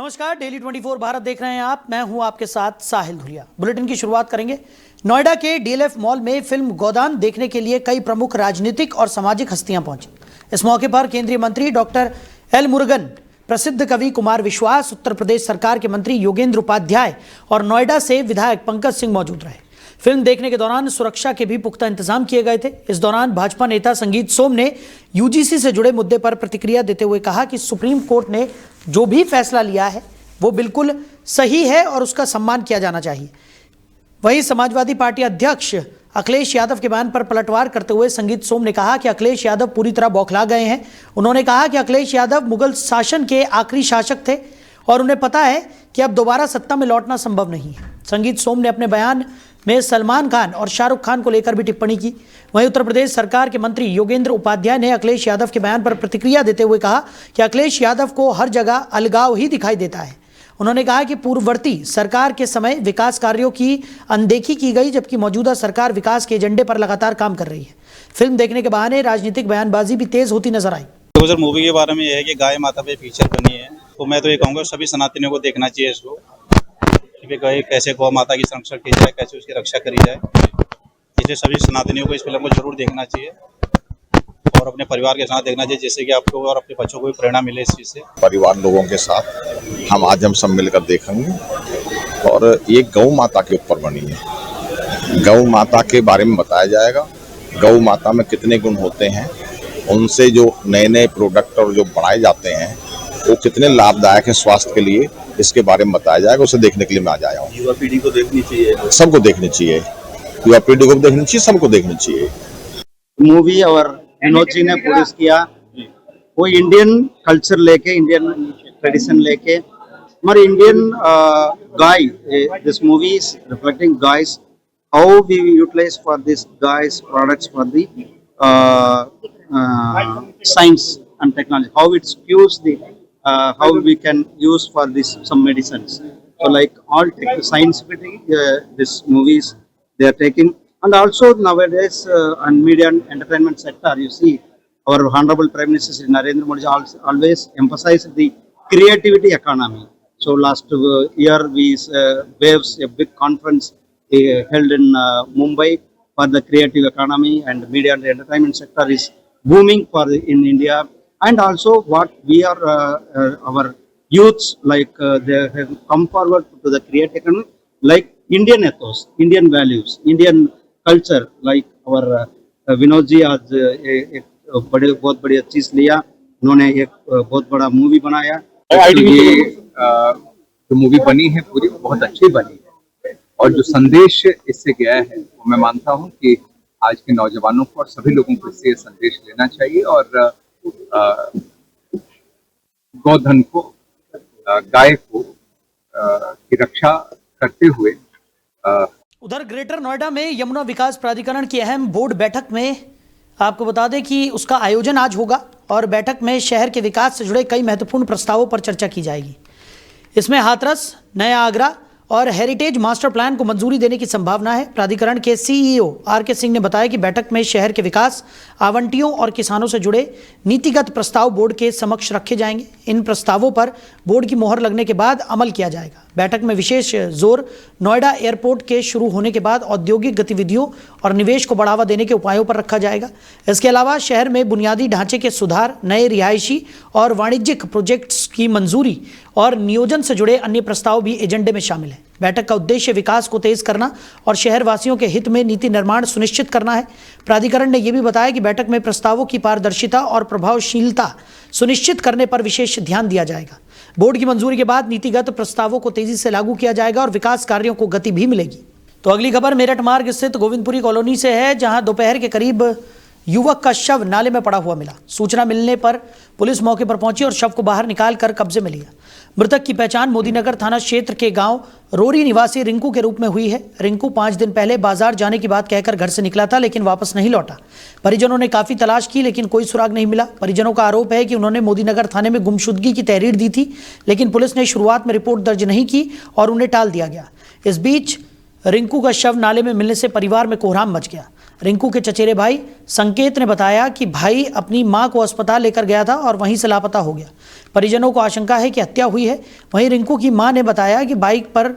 नमस्कार, डेली 24 भारत देख रहे हैं आप। मैं हूं आपके साथ साहिल धुलिया। बुलेटिन की शुरुआत करेंगे। नोएडा के डीएलएफ मॉल में फिल्म गोदान देखने के लिए कई प्रमुख राजनीतिक और सामाजिक हस्तियां पहुंची। इस मौके पर केंद्रीय मंत्री डॉक्टर एल मुरुगन, प्रसिद्ध कवि कुमार विश्वास, उत्तर प्रदेश सरकार के मंत्री योगेंद्र उपाध्याय और नोएडा से विधायक पंकज सिंह मौजूद रहे। फिल्म देखने के दौरान सुरक्षा के भी पुख्ता इंतजाम किए गए थे। इस दौरान भाजपा नेता संगीत सोम ने यूजीसी से जुड़े मुद्दे पर प्रतिक्रिया देते हुए कहा कि सुप्रीम कोर्ट ने जो भी फैसला लिया है वो बिल्कुल सही है और उसका सम्मान किया जाना चाहिए। वहीं समाजवादी पार्टी अध्यक्ष अखिलेश यादव के बयान पर पलटवार करते हुए संगीत सोम ने कहा कि अखिलेश यादव पूरी तरह बौखला गए हैं। उन्होंने कहा कि अखिलेश यादव मुगल शासन के आखिरी शासक थे और उन्हें पता है कि अब दोबारा सत्ता में लौटना संभव नहीं है। संगीत सोम ने अपने बयान में सलमान खान और शाहरुख खान को लेकर भी टिप्पणी की। वहीं उत्तर प्रदेश सरकार के मंत्री योगेंद्र उपाध्याय ने अखिलेश यादव के बयान पर प्रतिक्रिया देते हुए कहा कि अखिलेश यादव को हर जगह अलगाव ही दिखाई देता है। उन्होंने कहा कि पूर्ववर्ती सरकार के समय विकास कार्यों की अनदेखी की गई, जबकि मौजूदा सरकार विकास के एजेंडे पर लगातार काम कर रही है। फिल्म देखने के बहाने राजनीतिक बयानबाजी भी तेज होती नजर आई। मूवी के बारे में यह है कि गाय माता पे पिक्चर बनी है, तो मैं तो ये कहूँगा सभी सनातनियों को देखना चाहिए इसको, कि गाय कैसे गौ माता की संरक्षण की जाए, कैसे उसकी रक्षा करी जाए। इसलिए सभी सनातनियों को इस फिल्म को जरूर देखना चाहिए और अपने परिवार के साथ देखना चाहिए, जिससे कि आपको और अपने बच्चों को भी प्रेरणा मिले इस चीज से। परिवार लोगों के साथ हम सब मिलकर देखेंगे और ये गौ माता के ऊपर बनी है। गौ माता के बारे में बताया जाएगा, गौ माता में कितने गुण होते हैं, उनसे जो नए नए प्रोडक्ट और जो बनाए जाते हैं वो कितने लाभदायक है स्वास्थ्य के लिए, इसके बारे में बताया जाएगा। उसे देखने के लिए मैं आ जाया हूँ। युवा पीढ़ी को देखनी चाहिए, सबको देखनी चाहिए, युवा पीढ़ी को भी देखनी चाहिए, सबको देखनी चाहिए। मूवी और विनोद जी ने प्रोड्यूस किया, वो इंडियन कल्चर लेके, इंडियन ट्रेडिशन लेके, हमारे Indian guys, this movie is reflecting guys, how we utilize for this guys products for the science and technology, how it skews the how we can use for this some medicines. So like all scientifically this movies they are taking. And also nowadays on media and entertainment sector, you see our honorable Prime Minister Narendra Modi always emphasized the creativity economy. So last year we waves a big conference held in Mumbai for the creative economy, and media and entertainment sector is booming in India. And also what we are our youths, like they have come forward to the creative economy, like Indian ethos, Indian values, Indian culture, like our Vinod ji आज एक बहुत बढ़िया चीज लिया, उन्होंने एक बहुत बड़ा मूवी बनाया। ये जो मूवी बनी है पूरी बहुत अच्छी बनी है और जो संदेश इससे गया है वो मैं मानता हूँ कि आज के नौजवानों को और सभी लोगों को इससे संदेश लेना चाहिए और गोधन को, गाय को की रक्षा करते हुए। उधर ग्रेटर नोएडा में यमुना विकास प्राधिकरण की अहम बोर्ड बैठक में आपको बता दें कि उसका आयोजन आज होगा और बैठक में शहर के विकास से जुड़े कई महत्वपूर्ण प्रस्तावों पर चर्चा की जाएगी। इसमें हाथरस, नया आगरा और हेरिटेज मास्टर प्लान को मंजूरी देने की संभावना है। प्राधिकरण के सीईओ आर.के. सिंह ने बताया कि बैठक में शहर के विकास, आवंटियों और किसानों से जुड़े नीतिगत प्रस्ताव बोर्ड के समक्ष रखे जाएंगे। इन प्रस्तावों पर बोर्ड की मोहर लगने के बाद अमल किया जाएगा। बैठक में विशेष जोर नोएडा एयरपोर्ट के शुरू होने के बाद औद्योगिक गतिविधियों और निवेश को बढ़ावा देने के उपायों पर रखा जाएगा। इसके अलावा शहर में बुनियादी ढांचे के सुधार, नए रिहायशी और वाणिज्यिक प्रोजेक्ट्स की मंजूरी और नियोजन से जुड़े अन्य प्रस्ताव भी एजेंडे में शामिल है। बैठक का उद्देश्य विकास को तेज करना और शहर वासियों के हित में नीति निर्माण सुनिश्चित करना है। प्राधिकरण ने यह भी बताया कि बैठक में प्रस्तावों की पारदर्शिता और प्रभावशीलता सुनिश्चित करने पर विशेष ध्यान दिया जाएगा। बोर्ड की मंजूरी के बाद नीतिगत प्रस्तावों को तेजी से लागू किया जाएगा और विकास कार्यों को गति भी मिलेगी। तो अगली खबर मेरठ मार्ग स्थित गोविंदपुरी कॉलोनी से है, जहां दोपहर के करीब युवक का शव नाले में पड़ा हुआ मिला। सूचना मिलने पर पुलिस मौके पर पहुंची और शव को बाहर निकाल कर कब्जे में लिया। मृतक की पहचान मोदीनगर थाना क्षेत्र के गांव रोरी निवासी रिंकू के रूप में हुई है। रिंकू 5 दिन पहले बाजार जाने की बात कहकर घर से निकला था, लेकिन वापस नहीं लौटा। परिजनों ने काफी तलाश की, लेकिन कोई सुराग नहीं मिला। परिजनों का आरोप है कि उन्होंने मोदीनगर थाने में गुमशुदगी की तहरीर दी थी, लेकिन पुलिस ने शुरुआत में रिपोर्ट दर्ज नहीं की और उन्हें टाल दिया गया। इस बीच रिंकू का शव नाले में मिलने से परिवार में कोहराम मच गया। रिंकू के चचेरे भाई संकेत ने बताया कि भाई अपनी मां को अस्पताल लेकर गया था और वहीं से लापता हो गया। परिजनों को आशंका है कि हत्या हुई है। वहीं रिंकू की मां ने बताया कि बाइक पर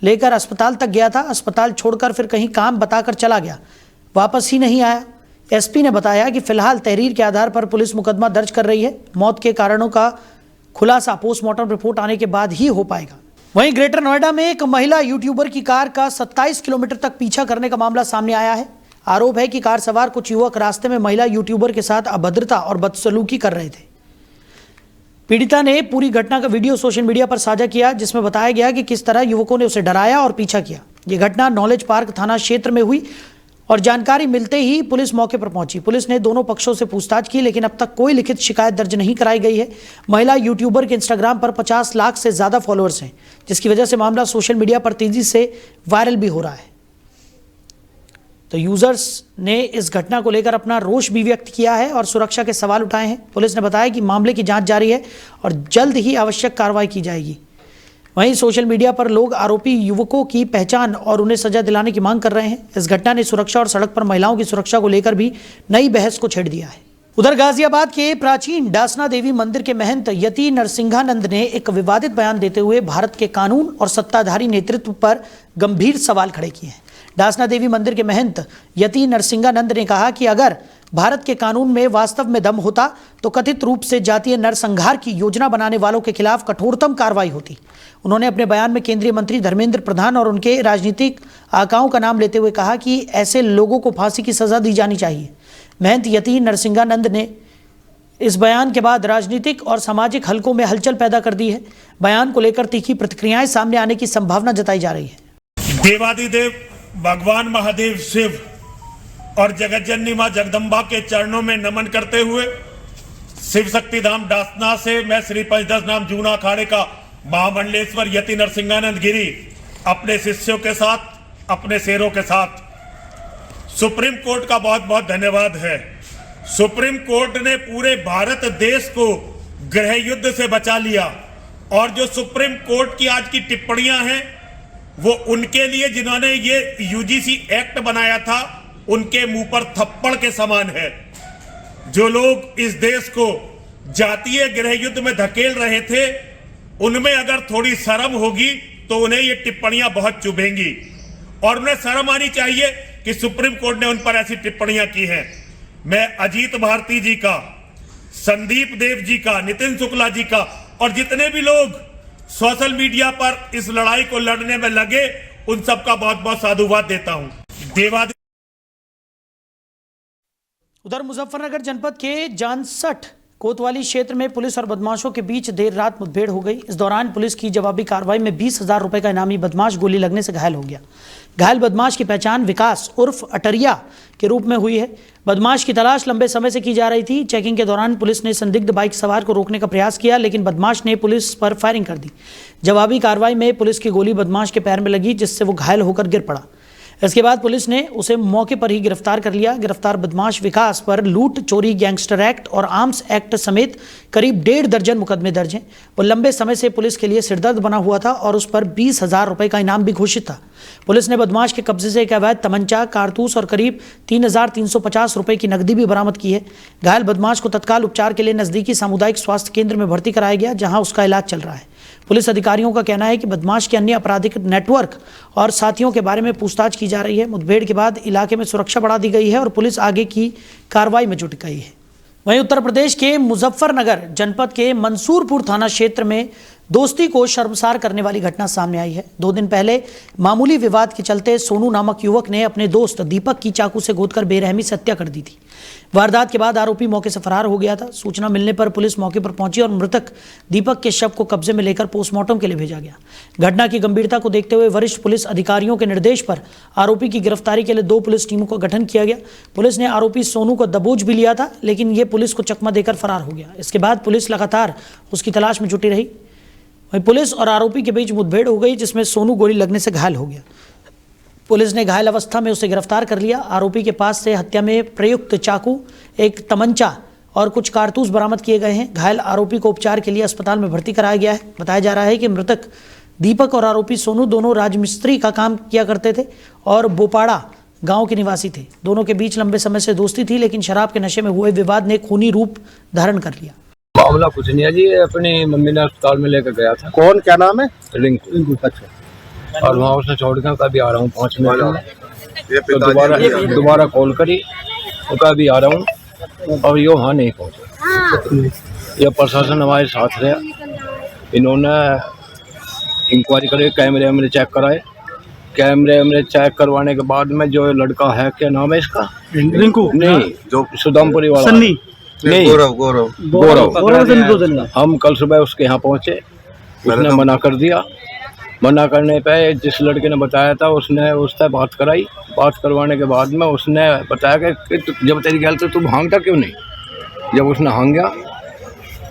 लेकर अस्पताल तक गया था, अस्पताल छोड़कर फिर कहीं काम बताकर चला गया, वापस ही नहीं आया। एसपी ने बताया कि फिलहाल तहरीर के आधार पर पुलिस मुकदमा दर्ज कर रही है। मौत के कारणों का खुलासा पोस्टमार्टम रिपोर्ट आने के बाद ही हो पाएगा। वहीं ग्रेटर नोएडा में एक महिला यूट्यूबर की कार का 27 किलोमीटर तक पीछा करने का मामला सामने आया है। आरोप है कि कार सवार कुछ युवक रास्ते में महिला यूट्यूबर के साथ अभद्रता और बदसलूकी कर रहे थे। पीड़िता ने पूरी घटना का वीडियो सोशल मीडिया पर साझा किया, जिसमें बताया गया कि किस तरह युवकों ने उसे डराया और पीछा किया। यह घटना नॉलेज पार्क थाना क्षेत्र में हुई और जानकारी मिलते ही पुलिस मौके पर पहुंची। पुलिस ने दोनों पक्षों से पूछताछ की, लेकिन अब तक कोई लिखित शिकायत दर्ज नहीं कराई गई है। महिला यूट्यूबर के इंस्टाग्राम पर 50 लाख से ज्यादा फॉलोअर्स हैं, जिसकी वजह से मामला सोशल मीडिया पर तेजी से वायरल भी हो रहा है। तो यूजर्स ने इस घटना को लेकर अपना रोष भी व्यक्त किया है और सुरक्षा के सवाल उठाए हैं। पुलिस ने बताया कि मामले की जांच जारी है और जल्द ही आवश्यक कार्रवाई की जाएगी। वहीं सोशल मीडिया पर लोग आरोपी युवकों की पहचान और उन्हें सजा दिलाने की मांग कर रहे हैं। इस घटना ने सुरक्षा और सड़क पर महिलाओं की सुरक्षा को लेकर भी नई बहस को छेड़ दिया है। उधर गाजियाबाद के प्राचीन डासना देवी मंदिर के महंत यति नरसिंहानंद ने एक विवादित बयान देते हुए भारत के कानून और सत्ताधारी नेतृत्व पर गंभीर सवाल खड़े किए हैं। डासना देवी मंदिर के महंत यति नरसिंहानंद ने कहा कि अगर भारत के कानून में वास्तव में दम होता तो कथित रूप से जातीय नरसंहार की योजना बनाने वालों के खिलाफ कठोरतम कार्रवाई होती। उन्होंने अपने बयान में केंद्रीय मंत्री धर्मेंद्र प्रधान और उनके राजनीतिक आकाओं का नाम लेते हुए कहा कि ऐसे लोगों को फांसी की सजा दी जानी चाहिए। महंत यति नरसिंहानंद ने इस बयान के बाद राजनीतिक और सामाजिक हलकों में हलचल पैदा कर दी है। बयान को लेकर तीखी प्रतिक्रियाएं सामने आने की संभावना जताई जा रही है। देवादिदेव भगवान महादेव शिव और जगत जननी मां जगदम्बा के चरणों में नमन करते हुए शिव शक्ति धाम डासना से मैं श्री पंचदश नाम जूना अखाड़े का महामंडलेश्वर यति नरसिंहानंद गिरी अपने शिष्यों के साथ, अपने शेरों के साथ सुप्रीम कोर्ट का बहुत बहुत धन्यवाद है। सुप्रीम कोर्ट ने पूरे भारत देश को गृह युद्ध से बचा लिया और जो सुप्रीम कोर्ट की आज की टिप्पणियां हैं वो उनके लिए जिन्होंने ये यूजीसी एक्ट बनाया था उनके मुंह पर थप्पड़ के समान है। जो लोग इस देश को जातीय गृह युद्ध में धकेल रहे थे उनमें अगर थोड़ी शर्म होगी तो उन्हें ये टिप्पणियां बहुत चुभेंगी और उन्हें शर्म आनी चाहिए कि सुप्रीम कोर्ट ने उन पर ऐसी टिप्पणियां की हैं। मैं अजीत भारती जी का, संदीप देव जी का, नितिन शुक्ला जी का और जितने भी लोग सोशल मीडिया पर इस लड़ाई को लड़ने में लगे उन सबका बहुत बहुत साधुवाद देता हूं। देवादी उधर मुजफ्फरनगर जनपद के जानसठ कोतवाली क्षेत्र में पुलिस और बदमाशों के बीच देर रात मुठभेड़ हो गई। इस दौरान पुलिस की जवाबी कार्रवाई में 20,000 रुपए का इनामी बदमाश गोली लगने से घायल हो गया। घायल बदमाश की पहचान विकास उर्फ अटरिया के रूप में हुई है। बदमाश की तलाश लंबे समय से की जा रही थी। चेकिंग के दौरान पुलिस ने संदिग्ध बाइक सवार को रोकने का प्रयास किया, लेकिन बदमाश ने पुलिस पर फायरिंग कर दी। जवाबी कार्रवाई में पुलिस की गोली बदमाश के पैर में लगी, जिससे वो घायल होकर गिर पड़ा। इसके बाद पुलिस ने उसे मौके पर ही गिरफ्तार कर लिया। गिरफ्तार बदमाश विकास पर लूट, चोरी, गैंगस्टर एक्ट और आर्म्स एक्ट समेत करीब 1.5 दर्जन मुकदमे दर्ज हैं। वो लंबे समय से पुलिस के लिए सिरदर्द बना हुआ था और उस पर 20,000 रुपए का इनाम भी घोषित था। पुलिस ने बदमाश के कब्जे से एक अवैध तमंचा, कारतूस और करीब 3,350 रुपए की नकदी भी बरामद की है। घायल बदमाश को तत्काल उपचार के लिए नजदीकी सामुदायिक स्वास्थ्य केंद्र में भर्ती कराया गया, जहां उसका इलाज चल रहा है। पुलिस अधिकारियों का कहना है कि बदमाश के अन्य आपराधिक नेटवर्क और साथियों के बारे में पूछताछ की जा रही है। मुठभेड़ के बाद इलाके में सुरक्षा बढ़ा दी गई है और पुलिस आगे की कार्रवाई में जुट गई है। वहीं उत्तर प्रदेश के मुजफ्फरनगर जनपद के मंसूरपुर थाना क्षेत्र में दोस्ती को शर्मसार करने वाली घटना सामने आई है। 2 दिन पहले मामूली विवाद के चलते सोनू नामक युवक ने अपने दोस्त दीपक की चाकू से गोदकर बेरहमी से हत्या कर दी थी। वारदात के बाद आरोपी मौके से फरार हो गया था। सूचना मिलने पर पुलिस मौके पर पहुंची और मृतक दीपक के शव को कब्जे में लेकर पोस्टमार्टम के लिए भेजा गया। घटना की गंभीरता को देखते हुए वरिष्ठ पुलिस अधिकारियों के निर्देश पर आरोपी की गिरफ्तारी के लिए 2 पुलिस टीमों का गठन किया गया। पुलिस ने आरोपी सोनू को दबोच भी लिया था, लेकिन ये पुलिस को चकमा देकर फरार हो गया। इसके बाद पुलिस लगातार उसकी तलाश में जुटी रही। वहीं पुलिस और आरोपी के बीच मुठभेड़ हो गई, जिसमें सोनू गोली लगने से घायल हो गया। पुलिस ने घायल अवस्था में उसे गिरफ्तार कर लिया। आरोपी के पास से हत्या में प्रयुक्त चाकू, एक तमंचा और कुछ कारतूस बरामद किए गए हैं। घायल आरोपी को उपचार के लिए अस्पताल में भर्ती कराया गया है। बताया जा रहा है कि मृतक दीपक और आरोपी सोनू दोनों राजमिस्त्री का काम किया करते थे और बोपाड़ा गांव के निवासी थे। दोनों के बीच लंबे समय से दोस्ती थी, लेकिन शराब के नशे में हुए विवाद ने खूनी रूप धारण कर लिया। मामला कुछ नहीं है जी, अपनी मम्मी ने अस्पताल में लेकर गया था। कौन, क्या नाम है? रिंकू। अच्छा। और वहाँ उसने छोड़ के कभी आ रहा हूँ 5 मिनट, तो दोबारा कॉल करी तो कभी आ रहा हूँ, और ये वहाँ नहीं पहुँचे। ये प्रशासन हमारे साथ रहा, इन्होंने इंक्वायरी करे, कैमरे वैमरे चेक कराए। कैमरे वैमरे चेक करवाने के बाद में जो लड़का है, क्या नाम है इसका? रिंकू नहीं, जो सुदामपुरी वाला सन्नी नहीं, गौरव। हम कल सुबह उसके यहाँ पहुँचे, उसने मना कर दिया। मना करने पे जिस लड़के ने बताया था उसने उससे बात कराई। बात करवाने के बाद में उसने बताया कि जब तेरी गल तो तू भांगता क्यों नहीं। जब उसने भांगा,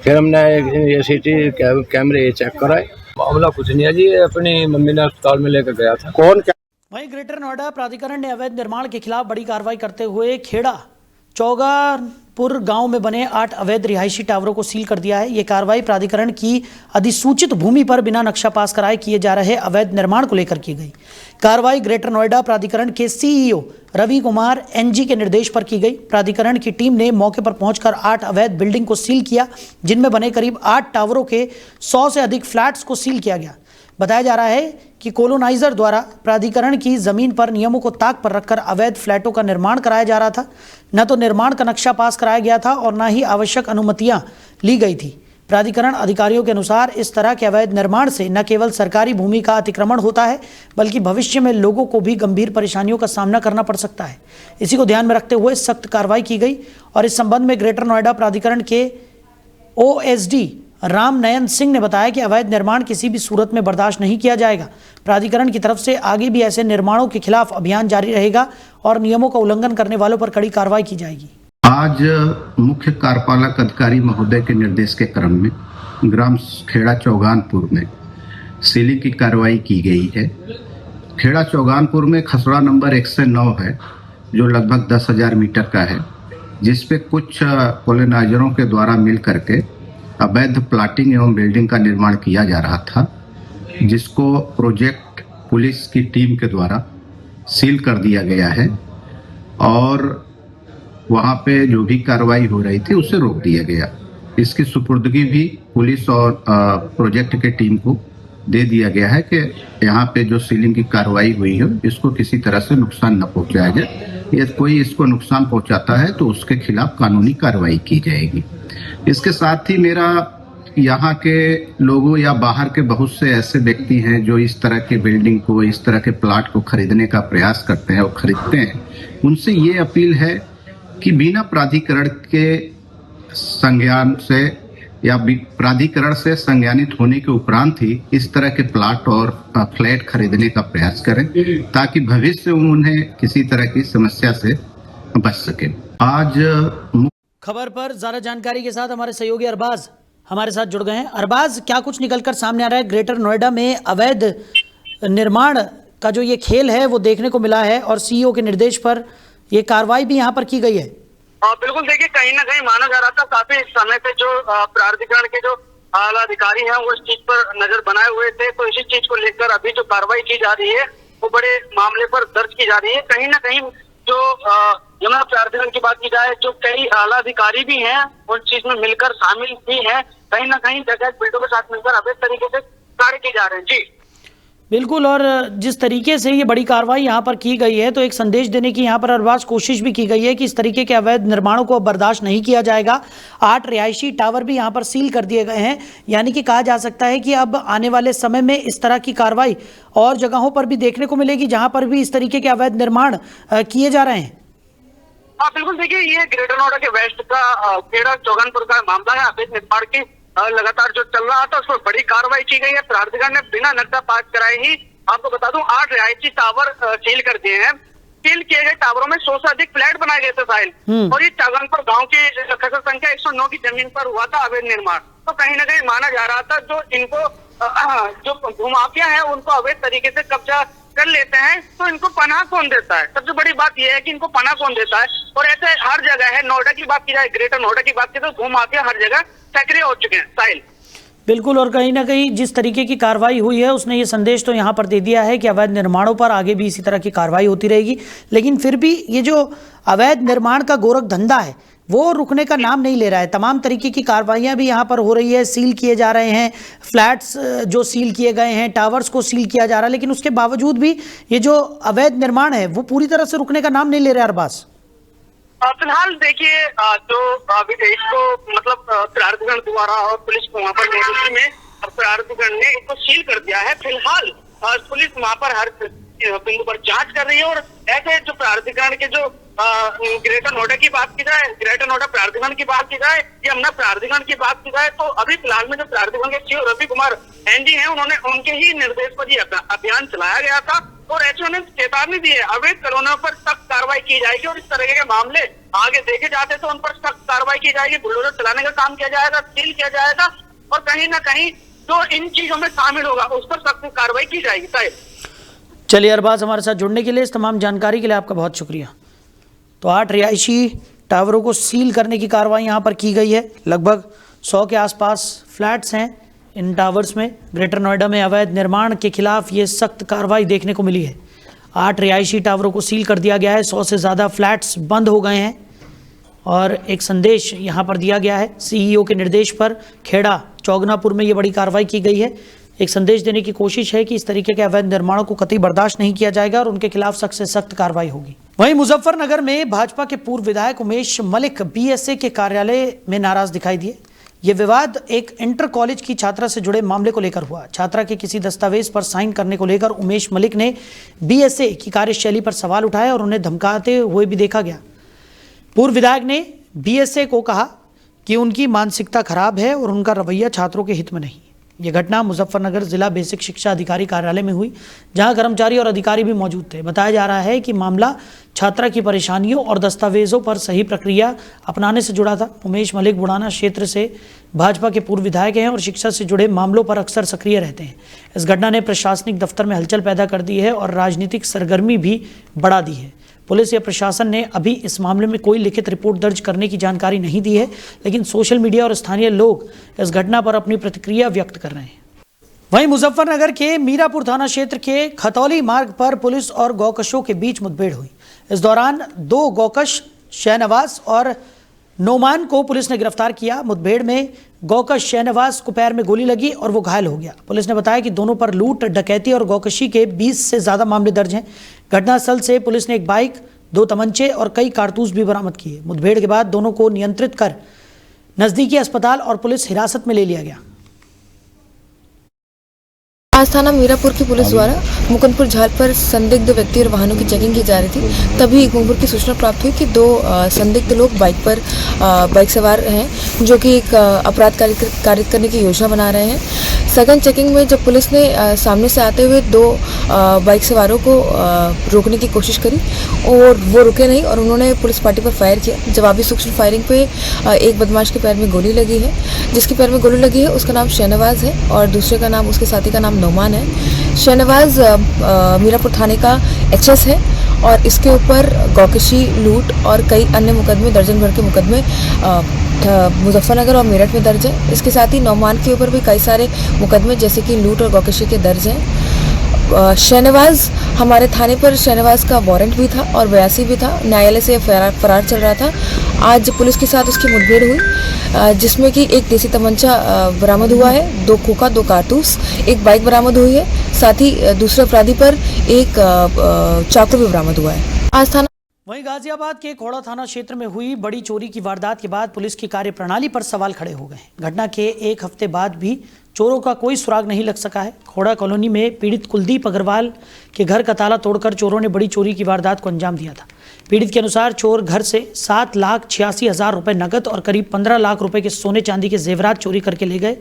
फिर हमने ये कैमरे चेक कराए। मामला कुछ नहीं है जी, अपनी मम्मी ने अस्पताल में लेकर गया था। कौन, क्या? वहीं ग्रेटर नोएडा प्राधिकरण ने अवैध निर्माण के खिलाफ बड़ी कार्रवाई करते हुए खेड़ा चौगानपुर गांव में बने 8 अवैध रिहायशी टावरों को सील कर दिया है। ये कार्रवाई प्राधिकरण की अधिसूचित भूमि पर बिना नक्शा पास कराए किए जा रहे अवैध निर्माण को लेकर की गई। कार्रवाई ग्रेटर नोएडा प्राधिकरण के सीईओ रवि कुमार एनजी के निर्देश पर की गई। प्राधिकरण की टीम ने मौके पर पहुंचकर 8 अवैध बिल्डिंग को सील किया, जिनमें बने करीब 8 टावरों के 100 से अधिक फ्लैट्स को सील किया गया। बताया जा रहा है कि कोलोनाइजर द्वारा प्राधिकरण की जमीन पर नियमों को ताक पर रखकर अवैध फ्लैटों का निर्माण कराया जा रहा था। न तो निर्माण का नक्शा पास कराया गया था और न ही आवश्यक अनुमतियां ली गई थी। प्राधिकरण अधिकारियों के अनुसार इस तरह के अवैध निर्माण से न केवल सरकारी भूमि का अतिक्रमण होता है, बल्कि भविष्य में लोगों को भी गंभीर परेशानियों का सामना करना पड़ सकता है। इसी को ध्यान में रखते हुए सख्त कार्रवाई की गई और इस संबंध में ग्रेटर नोएडा प्राधिकरण के ओएसडी राम नयन सिंह ने बताया कि अवैध निर्माण किसी भी सूरत में बर्दाश्त नहीं किया जाएगा। प्राधिकरण की तरफ से आगे भी ऐसे निर्माणों के खिलाफ अभियान जारी रहेगा और नियमों का उल्लंघन करने वालों पर कड़ी कार्रवाई की जाएगी। आज मुख्य कार्यपालक अधिकारी महोदय के निर्देश के क्रम में ग्राम खेड़ा चौगानपुर में सीलिंग की कार्रवाई की गई है। खेड़ा चौगानपुर में खसरा नंबर 109 है, जो लगभग 10,000 मीटर का है, जिसपे कुछ कोलोनाइजरों के द्वारा मिल करके अवैध प्लाटिंग एवं बिल्डिंग का निर्माण किया जा रहा था, जिसको प्रोजेक्ट पुलिस की टीम के द्वारा सील कर दिया गया है और वहाँ पे जो भी कार्रवाई हो रही थी उसे रोक दिया गया। इसकी सुपुर्दगी भी पुलिस और प्रोजेक्ट के टीम को दे दिया गया है कि यहाँ पे जो सीलिंग की कार्रवाई हुई है इसको किसी तरह से नुकसान न पहुँचाया जाए। यदि कोई इसको नुकसान पहुँचाता है तो उसके खिलाफ कानूनी कार्रवाई की जाएगी। इसके साथ ही मेरा यहाँ के लोगों या बाहर के बहुत से ऐसे व्यक्ति हैं जो इस तरह के बिल्डिंग को, इस तरह के प्लाट को खरीदने का प्रयास करते हैं और खरीदते हैं, उनसे ये अपील है कि बिना प्राधिकरण के संज्ञान से या प्राधिकरण से संज्ञानित होने के उपरांत ही इस तरह के प्लाट और फ्लैट खरीदने का प्रयास करें, ताकि भविष्य में उन्हें किसी तरह की समस्या से बच सके। आज खबर पर ज्यादा जानकारी के साथ हमारे सहयोगी अरबाज हमारे साथ जुड़ गए हैं। अरबाज, क्या कुछ निकलकर सामने आ रहा है? ग्रेटर नोएडा में अवैध निर्माण का जो ये खेल है वो देखने को मिला है और सीईओ के निर्देश पर ये कार्रवाई भी यहाँ पर की गई है। बिल्कुल, देखिए कहीं ना कहीं माना जा रहा था काफी समय से जो प्राधिकरण के जो आला अधिकारी हैं वो इस चीज पर नजर बनाए हुए थे, तो इसी चीज को लेकर अभी जो कार्रवाई की जा रही है वो बड़े मामले पर दर्ज की जा रही है। कहीं ना कहीं जो यमुना प्राधिकरण की बात की जाए, जो कई आला अधिकारी भी हैं उन चीज में मिलकर शामिल भी हैं, कहीं ना कहीं जगह बिल्डों के साथ मिलकर अवैध तरीके से कार्य किए जा रहे हैं। जी बिल्कुल, और जिस तरीके से ये बड़ी कार्रवाई यहाँ पर की गई है तो एक संदेश देने की यहाँ पर अरबाज कोशिश भी की गई है कि इस तरीके के अवैध निर्माणों को अब बर्दाश्त नहीं किया जाएगा। 8 रिहायशी टावर भी यहाँ पर सील कर दिए गए हैं, यानी कि कहा जा सकता है कि अब आने वाले समय में इस तरह की कार्रवाई और जगहों पर भी देखने को मिलेगी जहाँ पर भी इस तरीके के अवैध निर्माण किए जा रहे हैं। हाँ बिल्कुल, देखिए ये ग्रेटर नोएडा के वेस्ट का खेड़ा चौगानपुर का मामला है। अवैध निर्माण की लगातार जो चल रहा था उस पर बड़ी कार्रवाई की गई है। प्राधिकरण ने बिना नक्शा पास कराए ही, आपको बता दूं, 8 रिहायशी टावर सील कर दिए हैं। सील किए गए टावरों में 100 से अधिक फ्लैट बनाए गए थे साहिल, और ये चौगानपुर गांव की खसर संख्या 109 की जमीन पर हुआ था अवैध निर्माण। तो कहीं ना कहीं माना जा रहा था जो इनको जो भूमाफिया है उनको अवैध तरीके से कब्जा कर लेते हैं तो इनको पनाह कौन देता है। सबसे बड़ी बात यह है कि इनको पनाह कौन देता है, और ऐसे हर जगह है। नोएडा की बात की जाए, ग्रेटर नोएडा की बात की तो भूमाफिया हर जगह सक्रिय हो चुके हैं साहिल। बिल्कुल, और कहीं ना कहीं जिस तरीके की कार्रवाई हुई है उसने ये संदेश तो यहाँ पर दे दिया है कि अवैध निर्माणों पर आगे भी इसी तरह की कार्रवाई होती रहेगी। लेकिन फिर भी ये जो अवैध निर्माण का गोरख धंधा है वो रुकने का नाम नहीं ले रहा है। तमाम तरीके की कार्रवाइयाँ भी यहाँ पर हो रही है, सील किए जा रहे हैं, फ्लैट्स जो सील किए गए हैं, टावर्स को सील किया जा रहा है, लेकिन उसके बावजूद भी ये जो अवैध निर्माण है वो पूरी तरह से रुकने का नाम नहीं ले रहा है। अरबाज, फिलहाल देखिए जो इसको मतलब प्राधिकरण द्वारा और पुलिस को वहाँ पर मौजूदगी में प्राधिकरण ने इसको सील कर दिया है। फिलहाल पुलिस वहाँ पर हर बिंदु पर जांच कर रही है और ऐसे जो प्राधिकरण के जो ग्रेटर नोएडा की बात की जाए, ग्रेटर नोएडा प्राधिकरण की बात की जाए या यमुना प्राधिकरण की बात की जाए, तो अभी फिलहाल में जो प्राधिकरण के सीओ रवि कुमार एनजी हैं उन्होंने उनके ही निर्देश पर यह अभियान चलाया गया था और एचओ ने चेतावनी दी है अवैध कॉलोनियों पर सख्त कार्रवाई की जाएगी और इस तरह के मामले आगे देखे जाते तो उन पर सख्त कार्रवाई की जाएगी, बुलडोजर चलाने का काम किया जाएगा, सील किया जाएगा और कहीं ना कहीं जो इन चीजों में शामिल होगा उस पर सख्त कार्रवाई की जाएगी। साहिब, चलिए अरबाज, हमारे साथ जुड़ने के लिए, इस तमाम जानकारी के लिए आपका बहुत शुक्रिया। तो 8 रिहायशी टावरों को सील करने की कार्रवाई यहाँ पर की गई है। लगभग 100 के आसपास फ्लैट्स हैं इन टावर्स में। ग्रेटर नोएडा में अवैध निर्माण के खिलाफ ये सख्त कार्रवाई देखने को मिली है। 8 रिहायशी टावरों को सील कर दिया गया है, 100 से ज़्यादा फ्लैट्स बंद हो गए हैं और एक संदेश यहाँ पर दिया गया है। सीईओ के निर्देश पर खेड़ा चौगनापुर में ये बड़ी कार्रवाई की गई है। एक संदेश देने की कोशिश है कि इस तरीके के अवैध निर्माणों को कतई बर्दाश्त नहीं किया जाएगा और उनके खिलाफ सख्त से सख्त कार्रवाई होगी। वहीं मुजफ्फरनगर में भाजपा के पूर्व विधायक उमेश मलिक बीएसए के कार्यालय में नाराज दिखाई दिए। ये विवाद एक इंटर कॉलेज की छात्रा से जुड़े मामले को लेकर हुआ। छात्रा के किसी दस्तावेज पर साइन करने को लेकर उमेश मलिक ने बीएसए की कार्यशैली पर सवाल उठाए और उन्हें धमकाते हुए भी देखा गया। पूर्व विधायक ने बीएसए को कहा कि उनकी मानसिकता खराब है और उनका रवैया छात्रों के हित में नहीं। यह घटना मुजफ्फरनगर जिला बेसिक शिक्षा अधिकारी कार्यालय में हुई, जहां कर्मचारी और अधिकारी भी मौजूद थे। बताया जा रहा है कि मामला छात्रा की परेशानियों और दस्तावेजों पर सही प्रक्रिया अपनाने से जुड़ा था। उमेश मलिक बुढ़ाना क्षेत्र से भाजपा के पूर्व विधायक हैं और शिक्षा से जुड़े मामलों पर अक्सर सक्रिय रहते हैं। इस घटना ने प्रशासनिक दफ्तर में हलचल पैदा कर दी है और राजनीतिक सरगर्मी भी बढ़ा दी है। पुलिस या प्रशासन ने अभी इस मामले में कोई लिखित रिपोर्ट दर्ज करने की जानकारी नहीं दी है, लेकिन सोशल मीडिया और स्थानीय लोग इस घटना पर अपनी प्रतिक्रिया व्यक्त कर रहे हैं। वहीं मुजफ्फरनगर के मीरापुर थाना क्षेत्र के खतौली मार्ग पर पुलिस और गौकशों के बीच मुठभेड़ हुई। इस दौरान 2 गौकश शहनवाज और नोमान को पुलिस ने गिरफ्तार किया। मुठभेड़ में गौकश शहनवाज को पैर में गोली लगी और वो घायल हो गया। पुलिस ने बताया कि दोनों पर लूट, डकैती और गौकशी के 20 से ज़्यादा मामले दर्ज हैं। घटनास्थल से पुलिस ने एक बाइक, 2 तमंचे और कई कारतूस भी बरामद किए। मुठभेड़ के बाद दोनों को नियंत्रित कर नज़दीकी अस्पताल और पुलिस हिरासत में ले लिया गया। आज थाना मीरापुर की पुलिस द्वारा मुकुंदपुर झाल पर संदिग्ध व्यक्ति और वाहनों की चेकिंग की जा रही थी। तभी एक मुखबिर की सूचना प्राप्त हुई कि 2 संदिग्ध लोग बाइक सवार हैं जो कि एक अपराध कारित करने की योजना बना रहे हैं। सघन चेकिंग में जब पुलिस ने सामने से आते हुए 2 बाइक सवारों को रोकने की कोशिश करी और वो रुके नहीं और उन्होंने पुलिस पार्टी पर फायर किया। जवाबी सूक्ष्म फायरिंग पे एक बदमाश के पैर में गोली लगी है। जिसके पैर में गोली लगी है उसका नाम शहनवाज है और दूसरे का नाम, उसके साथी का नाम नोमान है। शहनवाज मीरापुर थाने का एचएस है और इसके ऊपर गौकशी, लूट और कई अन्य मुकदमे, दर्जन भर के मुकदमे मुजफ्फरनगर और मेरठ में दर्ज है। इसके साथ ही नौमान के ऊपर भी कई सारे मुकदमे जैसे कि लूट और गौकशी के दर्ज हैं। शहनवाज हमारे थाने पर शहनवाज का वारंट भी था और 82 भी था। न्यायालय से फरार चल रहा था। आज पुलिस के साथ उसकी मुठभेड़ हुई जिसमें कि एक देसी तमंचा बरामद हुआ है, 2 खोखा, 2 कारतूस, एक बाइक बरामद हुई है। साथ ही दूसरे अपराधी पर एक चाकू भी बरामद हुआ है। आज थाना वहीं गाजियाबाद के खोड़ा थाना क्षेत्र में हुई बड़ी चोरी की वारदात के बाद पुलिस की कार्यप्रणाली पर सवाल खड़े हो गए। घटना के 1 हफ्ते बाद भी चोरों का कोई सुराग नहीं लग सका है। खोड़ा कॉलोनी में पीड़ित कुलदीप अग्रवाल के घर का ताला तोड़कर चोरों ने बड़ी चोरी की वारदात को अंजाम दिया था। पीड़ित के अनुसार चोर घर से 7,86,000 रुपये नकद और करीब 15 लाख रुपए के सोने चांदी के जेवरात चोरी करके ले गए।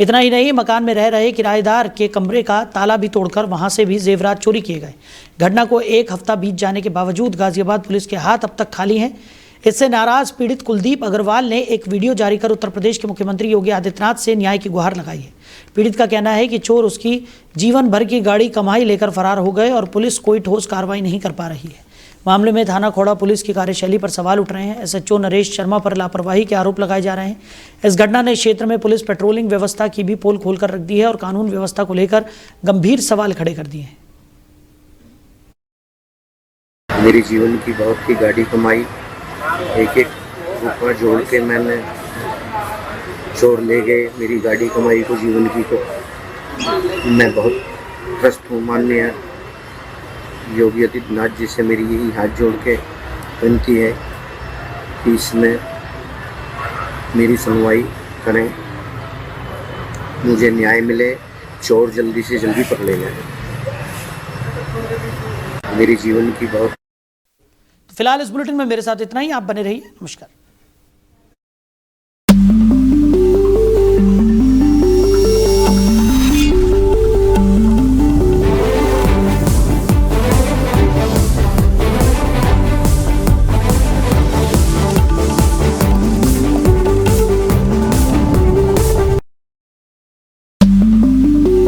इतना ही नहीं, मकान में रह रहे किराएदार के कमरे का ताला भी तोड़कर वहां से भी जेवरात चोरी किए गए। घटना को 1 हफ्ता बीत जाने के बावजूद गाजियाबाद पुलिस के हाथ अब तक खाली हैं। इससे नाराज पीड़ित कुलदीप अग्रवाल ने एक वीडियो जारी कर उत्तर प्रदेश के मुख्यमंत्री योगी आदित्यनाथ से न्याय की गुहार लगाई है। पीड़ित का कहना है कि चोर उसकी जीवन भर की गाड़ी कमाई लेकर फरार हो गए और पुलिस कोई ठोस कार्रवाई नहीं कर पा रही है। मामले में थाना खोड़ा पुलिस की कार्यशैली पर सवाल उठ रहे हैं। एसएचओ नरेश शर्मा पर लापरवाही के आरोप लगाए जा रहे हैं। इस घटना ने क्षेत्र में पुलिस पेट्रोलिंग व्यवस्था की भी पोल खोलकर रख दी है और कानून व्यवस्था को लेकर गंभीर सवाल खड़े कर दिए हैं। मेरे जीवन की बहुत ही गाड़ी कमाई, एक एक रुपया जोड़ के मैंने चोर ले गए मेरी गाड़ी कमाई को, जीवन की को। मैं बहुत त्रस्त हूँ। माननीय योगी आदित्यनाथ जी से मेरी यही हाथ जोड़ के विनती है कि इसमें मेरी सुनवाई करें, मुझे न्याय मिले, चोर जल्दी से जल्दी पकड़े जाए। मेरी जीवन की बहुत। फिलहाल इस बुलेटिन में मेरे साथ इतना ही। आप बने रहिए। नमस्कार।